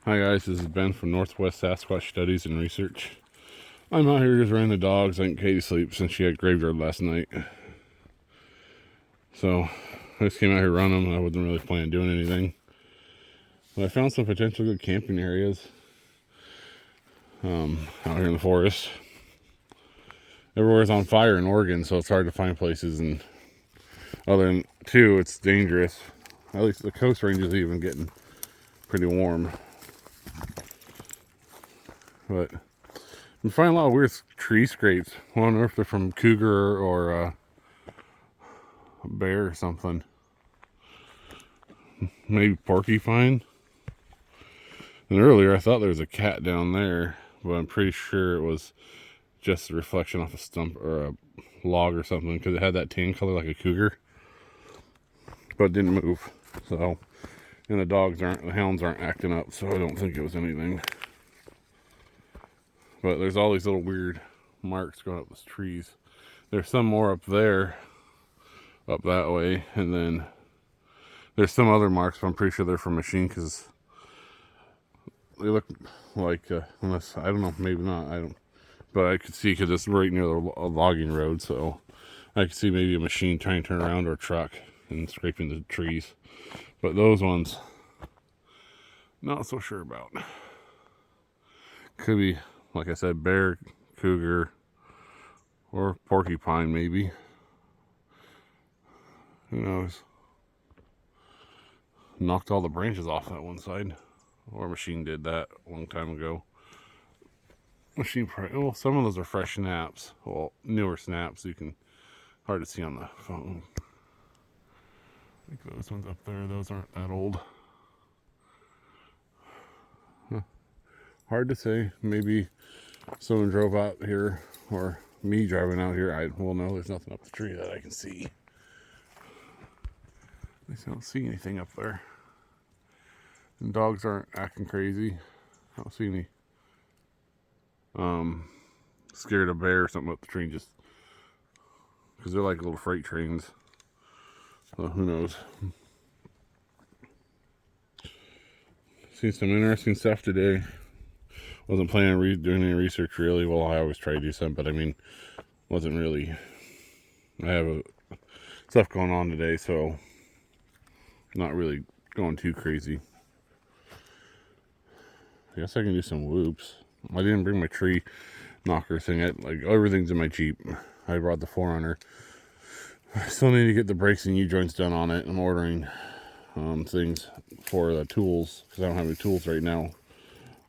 Hi guys, this is Ben from Northwest Sasquatch Studies and Research. I'm out here just running the dogs, letting Katie sleep since she had graveyard last night. So I just came out here running them. I wasn't really planning on doing anything. But I found some potential good camping areas out here in the forest. Everywhere's on fire in Oregon, so it's hard to find places. And other than two, it's dangerous. At least the Coast Range is even getting pretty warm. But you find a lot of weird tree scrapes. I wonder if they're from cougar or a bear or something. Maybe porcupine. And earlier I thought there was a cat down there, but I'm pretty sure it was just a reflection off a stump or a log or something, because it had that tan color like a cougar, but it didn't move. So, and the hounds aren't acting up, so I don't think it was anything. But there's all these little weird marks going up these trees. There's some more up there, up that way, and then there's some other marks, but I'm pretty sure they're from machine, because they look like, unless, I don't know, maybe not, I don't, but I could see, because it's right near a logging road, so I could see maybe a machine trying to turn around, or a truck, and scraping the trees. But those ones, not so sure about. Could be, like I said, bear, cougar, or porcupine maybe. Who knows? Knocked all the branches off that one side. Or a machine did that a long time ago. Well, some of those are fresh snaps. Well, newer snaps. You can hard to see on the phone. I think those ones up there, those aren't that old. Hard to say. Maybe someone drove out here, or me driving out here. Well, no, there's nothing up the tree that I can see. At least I don't see anything up there. And dogs aren't acting crazy. I don't see any scared of bear or something up the tree, just because they're like little freight trains. So who knows? Seen some interesting stuff today. Wasn't planning on doing any research really. Well, I always try to do some, but I mean, wasn't really. I have stuff going on today, so not really going too crazy. I guess I can do some whoops. I didn't bring my tree knocker thing. Like everything's in my Jeep. I brought the 4Runner. I still need to get the brakes and U-joints done on it. I'm ordering things for the tools, because I don't have any tools right now.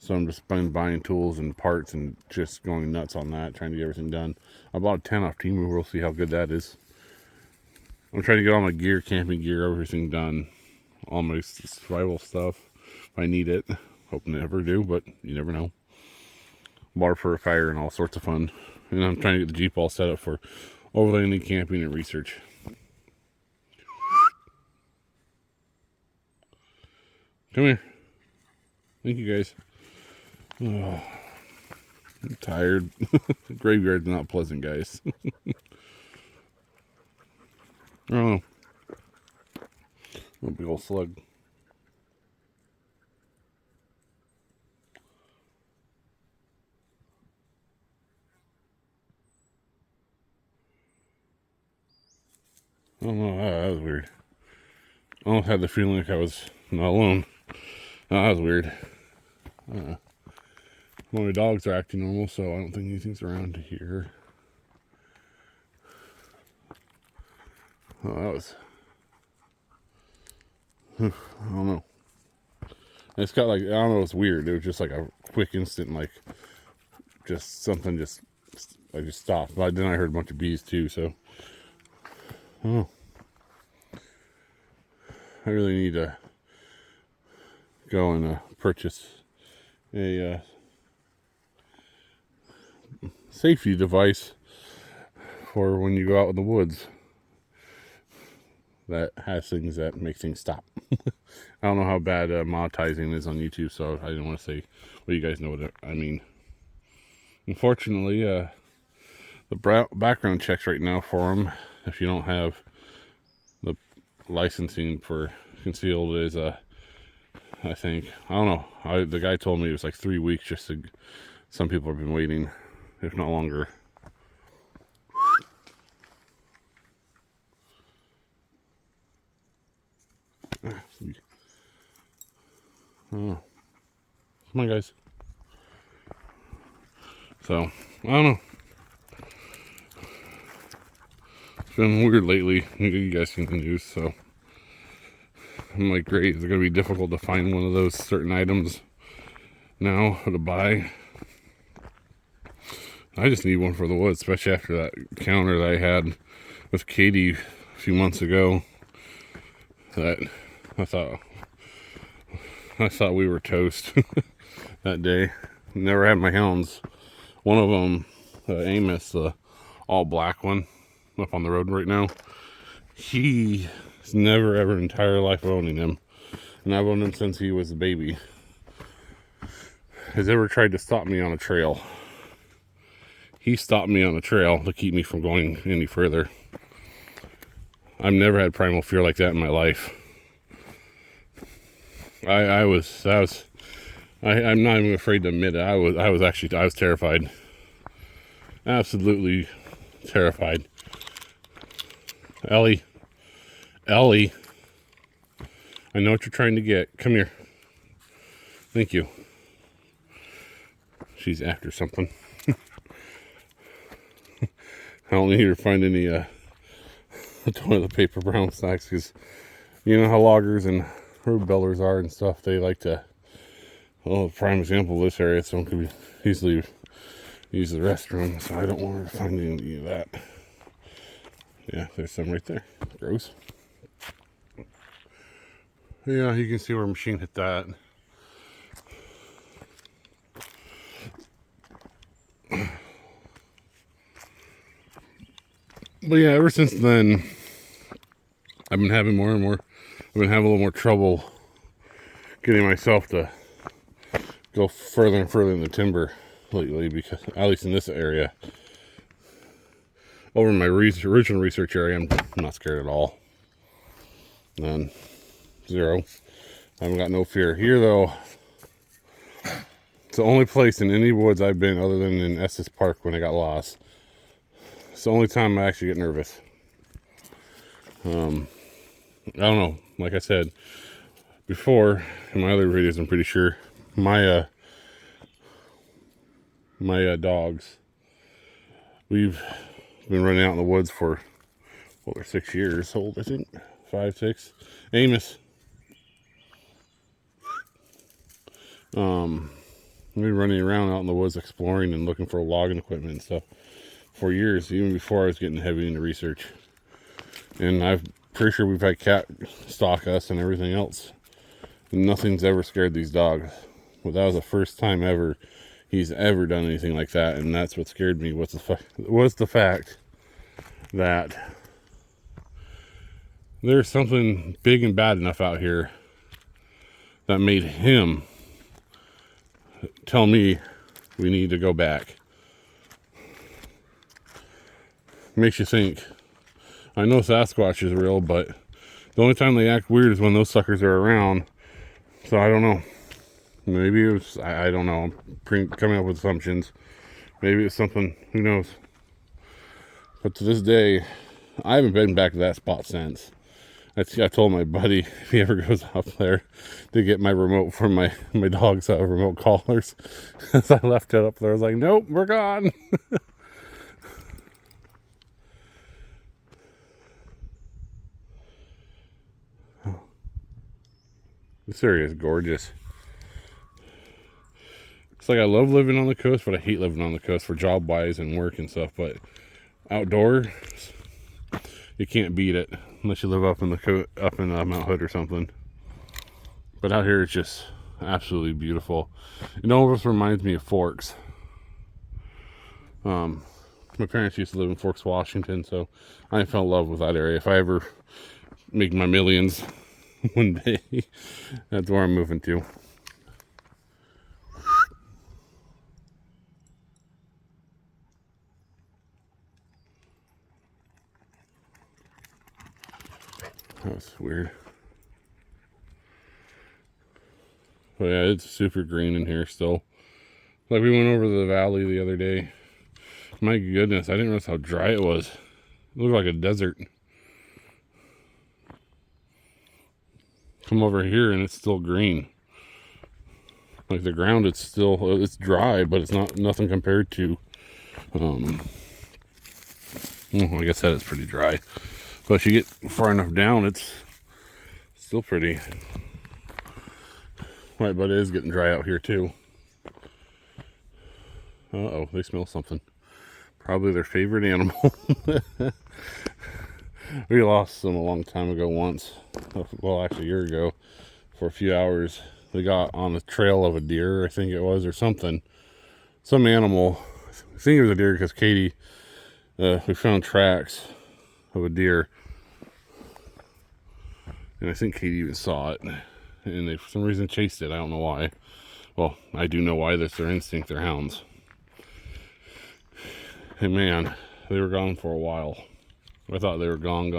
So I'm just buying tools and parts and just going nuts on that, trying to get everything done. I bought a 10 off Temu. We'll see how good that is. I'm trying to get all my gear, camping gear, everything done. All my survival stuff, if I need it. Hope never do, but you never know. Water purifier and all sorts of fun. And I'm trying to get the Jeep all set up for overlanding, camping, and research. Come here. Thank you, guys. Oh, I'm tired. Graveyard's not pleasant, guys. Oh, a big old slug. I don't know. That was weird. I almost had the feeling like I was not alone. That was weird. Well, my dogs are acting normal, so I don't think anything's around here. Oh, that was. I don't know. It's got like, I don't know, it's weird. It was just like a quick instant, like, just something I just stopped. But then I heard a bunch of bees too, so. Oh. I really need to go and purchase a safety device for when you go out in the woods that has things that make things stop. I don't know how bad monetizing is on YouTube, so I didn't want to say, well, you guys know what I mean. Unfortunately, the background checks right now for them, if you don't have the licensing for concealed, is I think. I don't know. The guy told me it was like 3 weeks. Some people have been waiting, if not longer. Oh, come on, guys. So I don't know. It's been weird lately. You guys seen the news, so I'm like, great. Is it gonna be difficult to find one of those certain items now to buy? I just need one for the woods, especially after that encounter that I had with Katie a few months ago. That I thought we were toast that day. Never had my hounds. One of them, Amos, the all black one, up on the road right now. He's never ever entire life owning him, and I've owned him since he was a baby. Has ever tried to stop me on a trail. He stopped me on a trail to keep me from going any further. I've never had primal fear like that in my life. I'm not even afraid to admit it. I was terrified. Absolutely terrified. Ellie, I know what you're trying to get. Come here. Thank you. She's after something. I don't need her to find any toilet paper brown sacks, because you know how loggers and road builders are and stuff. They like to, prime example of this area, someone could easily use the restroom, so I don't want her to find any of that. Yeah, there's some right there. Gross. Yeah, you can see where a machine hit that. But yeah, ever since then, I've been having a little more trouble getting myself to go further and further in the timber lately, because at least in this area. Over in my original research area, I'm not scared at all. None. Zero. I haven't got no fear. Here though, it's the only place in any woods I've been other than in Estes Park when I got lost. It's the only time I actually get nervous. I don't know. Like I said before in my other videos, I'm pretty sure my dogs, we've been running out in the woods for over 6 years old, I think. 5, 6. Amos. We've been running around out in the woods exploring and looking for logging equipment and stuff for years, even before I was getting heavy into research. And I'm pretty sure we've had cat stalk us and everything else. And nothing's ever scared these dogs. Well, that was the first time ever he's ever done anything like that, and that's what scared me. Was the fact that there's something big and bad enough out here that made him tell me we need to go back. Makes you think. I know Sasquatch is real, but the only time they act weird is when those suckers are around. So I don't know. Maybe it was, I don't know. I'm coming up with assumptions. Maybe it's something, who knows. But to this day, I haven't been back to that spot since. I told my buddy, if he ever goes up there, to get my remote from my dog's remote collars. As I left it up there, I was like, nope, we're gone. This area is gorgeous. It's like I love living on the coast, but I hate living on the coast for job wise and work and stuff. But outdoor, you can't beat it unless you live up in Mount Hood or something. But out here, it's just absolutely beautiful. It almost reminds me of Forks. My parents used to live in Forks, Washington, so I fell in love with that area. If I ever make my millions one day, that's where I'm moving to. That's weird. But yeah, it's super green in here still. Like we went over the valley the other day. My goodness, I didn't realize how dry it was. It looked like a desert. Come over here and it's still green. Like the ground, it's dry, but it's nothing compared to, well, I guess that is pretty dry. But if you get far enough down, it's still pretty. Right, but it is getting dry out here too. Uh-oh, they smell something. Probably their favorite animal. We lost them a long time ago once. Well, actually a year ago, for a few hours. They got on the trail of a deer, I think it was, or something. Some animal. I think it was a deer because Katie, we found tracks of a deer. And I think Katie even saw it. And they, for some reason, chased it. I don't know why. Well, I do know why. That's their instinct. They're hounds. And man, they were gone for a while. I thought they were gone.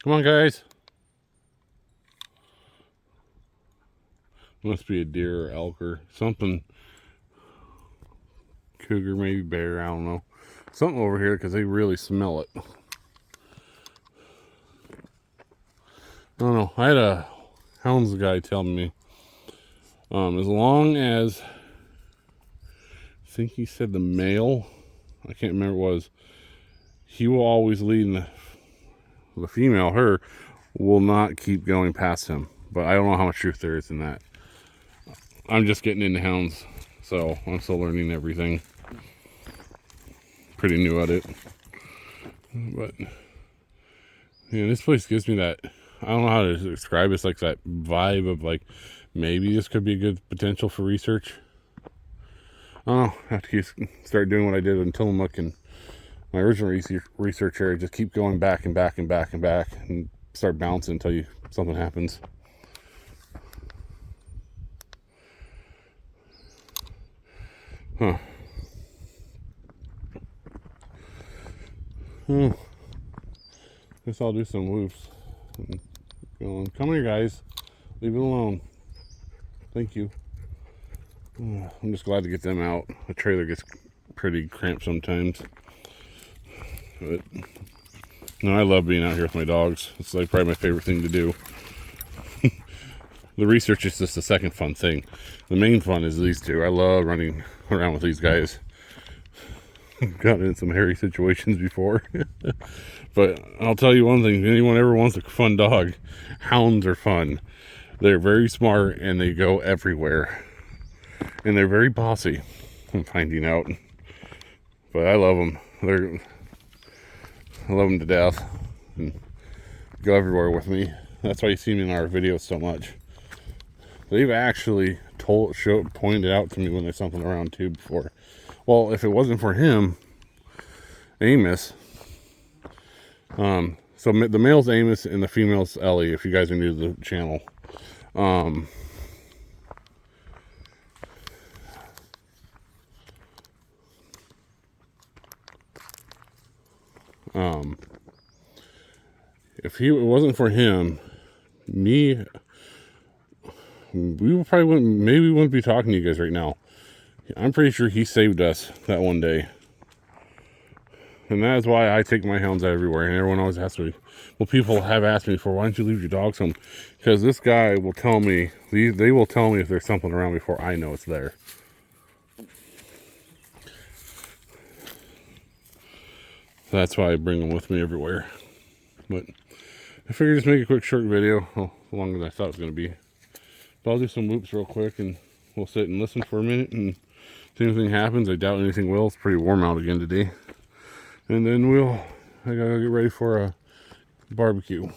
Come on, guys. Must be a deer or elk or something. Cougar, maybe bear, I don't know. Something over here because they really smell it. I don't know. I had a hounds guy tell me, as long as, I think he said the male, I can't remember what it was, he will always lead, and the female, her, will not keep going past him. But I don't know how much truth there is in that. I'm just getting into hounds, so I'm still learning everything. Pretty new at it. But yeah, this place gives me that, I don't know how to describe it. It's like that vibe of like, maybe this could be a good potential for research. I don't know. I have to start doing what I did in Tillamook and my original research area. Just keep going back and back and back and back and start bouncing until something happens. Huh. Guess I'll do some whoops. Come here, guys. Leave it alone. Thank you. I'm just glad to get them out. The trailer gets pretty cramped sometimes. But no, I love being out here with my dogs. It's like probably my favorite thing to do. The research is just the second fun thing. The main fun is these two. I love running around with these guys. Gotten in some hairy situations before. But I'll tell you one thing, if anyone ever wants a fun dog, hounds are fun. They're very smart and they go everywhere. And they're very bossy, I'm finding out. But I love them. I love them to death. And go everywhere with me. That's why you see me in our videos so much. They've actually pointed out to me when there's something around too before. Well, if it wasn't for him, Amos. So the male's Amos and the female's Ellie, if you guys are new to the channel. If it wasn't for him, we probably wouldn't be talking to you guys right now. I'm pretty sure he saved us that one day. And that is why I take my hounds out everywhere. And everyone always asks me, well, people have asked me before, why don't you leave your dogs home? Because this guy will tell me, they will tell me if there's something around before I know it's there. So that's why I bring them with me everywhere. But I figured just make a quick short video, longer than I thought it was going to be. But I'll do some whoops real quick and we'll sit and listen for a minute and see if anything happens. I doubt anything will. It's pretty warm out again today. And then I gotta get ready for a barbecue.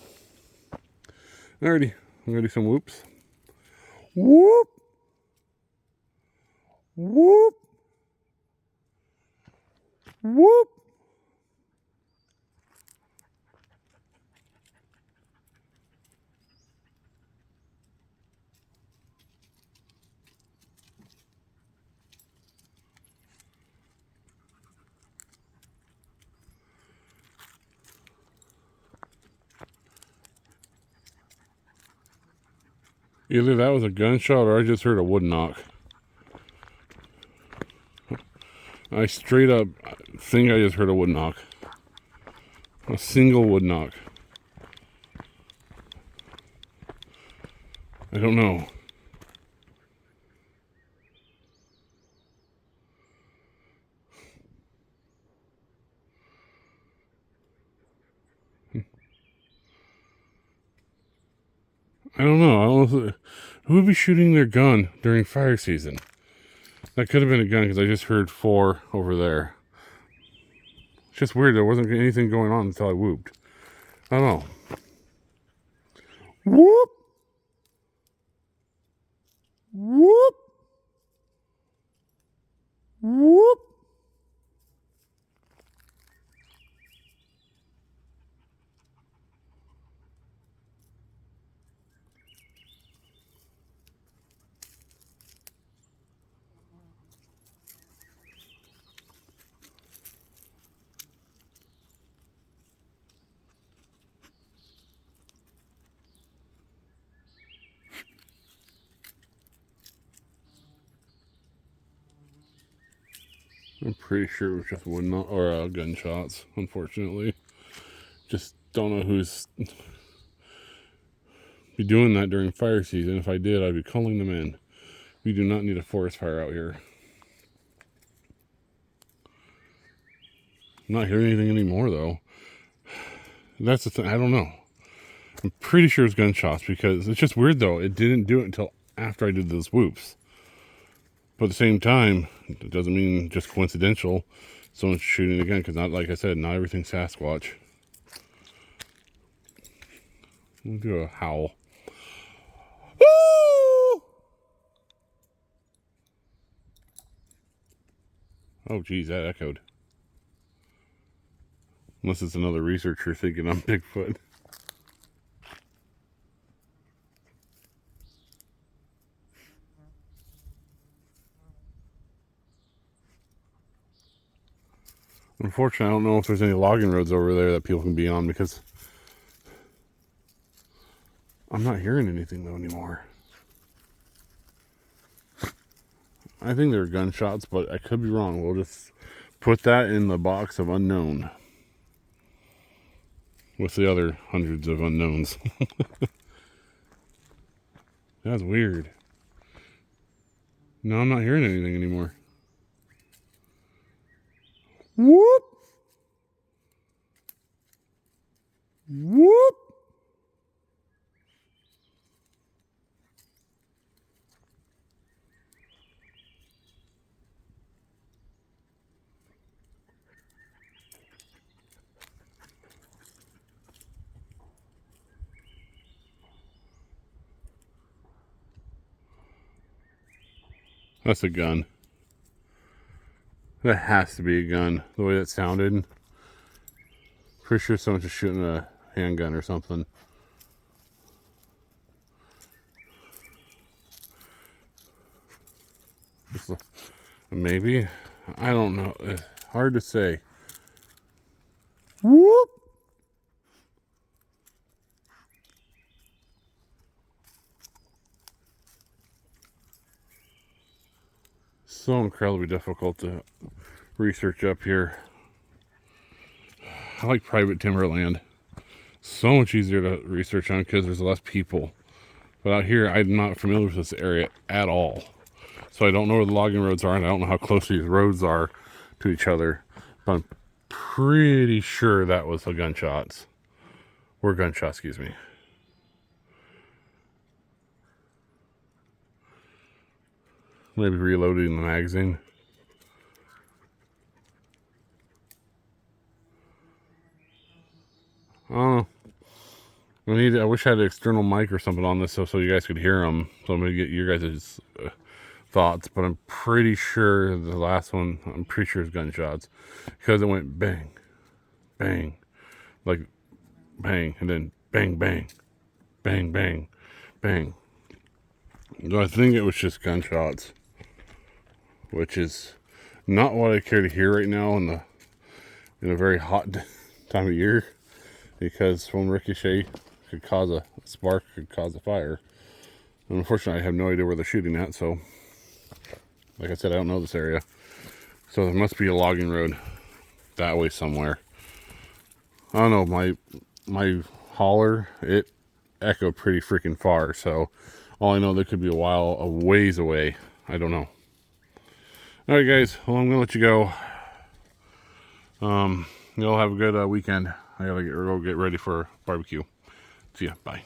Alrighty, I'm gonna do some whoops. Whoop! Whoop! Whoop! Either that was a gunshot or I just heard a wood knock. I straight up think I just heard a wood knock. A single wood knock. I don't know. I don't know. I don't know who would be shooting their gun during fire season. That could have been a gun because I just heard 4 over there. It's just weird. There wasn't anything going on until I whooped. I don't know. Whoop! Whoop! Whoop! I'm pretty sure it was just wood knock or gunshots. Unfortunately, just don't know who's be doing that during fire season. If I did, I'd be calling them in. We do not need a forest fire out here. I'm not hearing anything anymore though. That's the thing. I don't know. I'm pretty sure it's gunshots because it's just weird though. It didn't do it until after I did those whoops. But at the same time, it doesn't mean just coincidental. Someone's shooting again because, not like I said, not everything's Sasquatch. We'll do a howl. Woo! Oh, geez, that echoed. Unless it's another researcher thinking I'm Bigfoot. Unfortunately, I don't know if there's any logging roads over there that people can be on because I'm not hearing anything though anymore. I think they're gunshots, but I could be wrong. We'll just put that in the box of unknown with the other hundreds of unknowns. That's weird. No, I'm not hearing anything anymore. Whoop! Whoop! That's a gun. That has to be a gun, the way that sounded. Pretty sure someone's just shooting a handgun or something. Maybe? I don't know. Hard to say. Whoop! So incredibly difficult to research up here. I like private timberland. So much easier to research on because there's less people. But out here, I'm not familiar with this area at all. So I don't know where the logging roads are, and I don't know how close these roads are to each other. But I'm pretty sure that was the gunshots. Or gunshots, excuse me. Maybe reloading the magazine. I don't know. I wish I had an external mic or something on this so you guys could hear them. So I'm going to get your guys' thoughts. But I'm pretty sure the last one, I'm pretty sure it's gunshots. Because it went bang, bang, like bang, and then bang, bang, bang, bang, bang. So I think it was just gunshots. Which is not what I care to hear right now in a very hot time of year. Because one ricochet could cause a spark, could cause a fire. And unfortunately, I have no idea where they're shooting at. So, like I said, I don't know this area. So there must be a logging road that way somewhere. I don't know. My holler, it echoed pretty freaking far. So all I know, there could be a ways away. I don't know. All right, guys. Well, I'm gonna let you go. You'll have a good weekend. I gotta go get ready for barbecue. See ya. Bye.